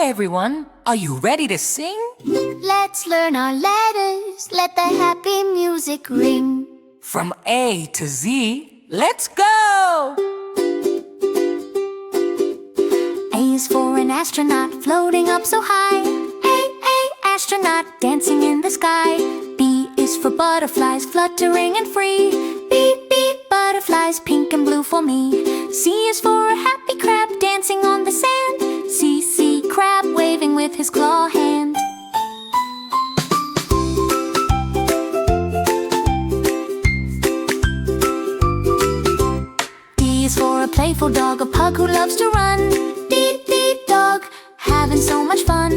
everyone, are you ready to sing? Let's learn our letters, let the happy music ring. From A to Z, let's go! A is for an astronaut floating up so high. A, astronaut dancing in the sky. B is for butterflies fluttering and free. B, butterflies pink and blue for me. C is for a happy crab dancing on the sand. C, crab waving with his claw hand. D is for a playful dog, a pug who loves to run. D, dog, having so much fun.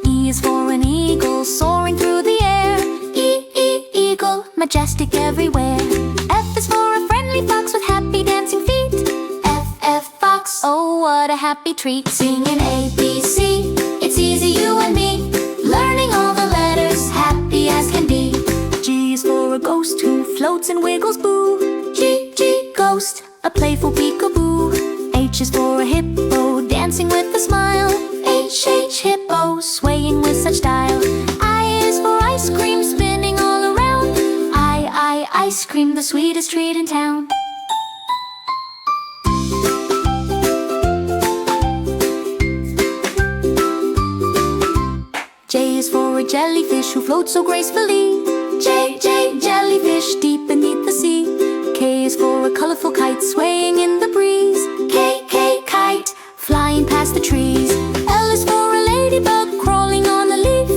E is for an eagle soaring through the air. E, eagle, majestic everywhere. F is for a friendly fox with happy dancing feet. F, fox, oh what a happy treat. Singing A, B, C, it's easy you and me. Learning all the letters, happy as can be. G is for a ghost who floats and wiggles, boo. G, ghost, a playful peekaboo. H is for a hippo dancing with a smile. H, hippo swaying with such style. I is for ice cream spinning all around. Ice cream, the sweetest treat in town. J is for a jellyfish who floats so gracefully. J, jellyfish deep beneath the sea. K is for a colorful kite swaying in the breeze. K, kite flying past the trees. L is for a ladybug crawling on a leaf.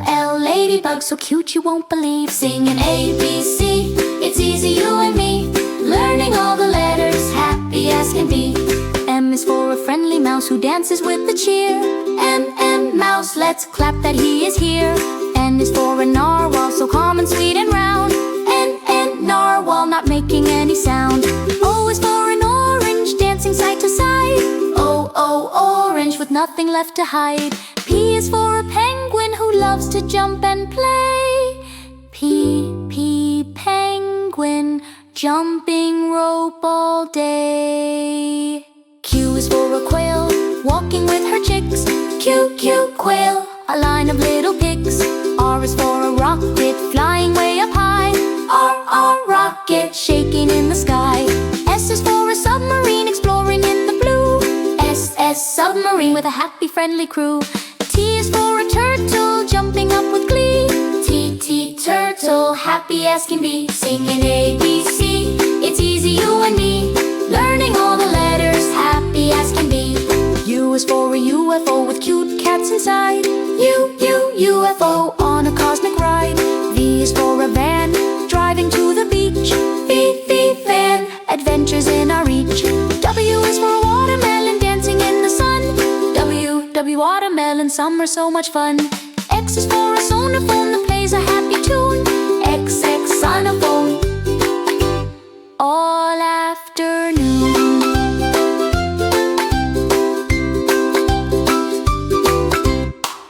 L, ladybug so cute you won't believe. Singing A, B, C, it's easy you and me. Learning all the letters, happy as can be. M is for a friendly mouse who dances with the cheer. M, mouse, let's clap that he is here. N is for a narwhal so calm and sweet and round. N, narwhal not making any sound. O is for an orange dancing side to side. O, orange with nothing left to hide. P is for a penguin who loves to jump and play. P, penguin jumping rope all day. Q is for a quail walking with her chicks. Q, quail, a line of little pigs. R is for a rocket flying way up high. R, rocket shaking in the sky. S is for a submarine exploring in the blue. S, submarine with a happy friendly crew. T is for a turtle jumping up with glee. T, turtle, happy as can be. Singing A, B, C, it's easy you and me. Learning all the letters, happy as can be. U is for a UFO with cute cats inside. UFO on a cosmic ride. V is for a van driving to the beach. V, van, adventures in our reach. W is for a watermelon dancing in the sun. W, watermelon, summer so much fun. X is for a sonophone that plays a happy tune. X, sonophone all afternoon.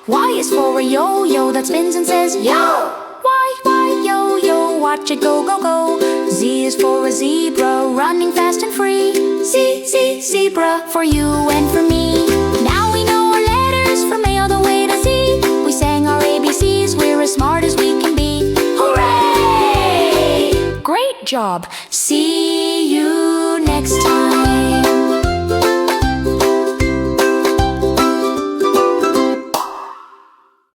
Y is for a yo-yo that spins and says yo. Y, yo-yo, watch it go, go, go. Z is for a zebra running fast and free. Z, zebra for you and for me. Now we know our letters from A all the way to Z. We sang our ABCs, we're as smart as we can be. Hooray! Great job!